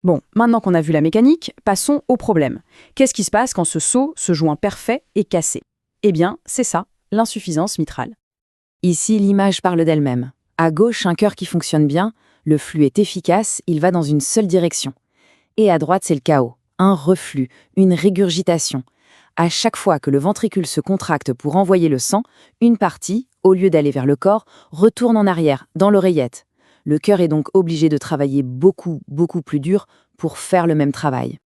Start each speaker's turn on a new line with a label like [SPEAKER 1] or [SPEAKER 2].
[SPEAKER 1] Bon, maintenant qu'on a vu la mécanique, passons au problème. Qu'est-ce qui se passe quand ce seau, ce joint parfait, est cassé? Eh bien, c'est ça, l'insuffisance mitrale.
[SPEAKER 2] Ici, l'image parle d'elle-même. À gauche, un cœur qui fonctionne bien, le flux est efficace, il va dans une seule direction. Et à droite, c'est le chaos, un reflux, une régurgitation. À chaque fois que le ventricule se contracte pour envoyer le sang, une partie, au lieu d'aller vers le corps, retourne en arrière, dans l'oreillette. Le cœur est donc obligé de travailler beaucoup plus dur pour faire le même travail.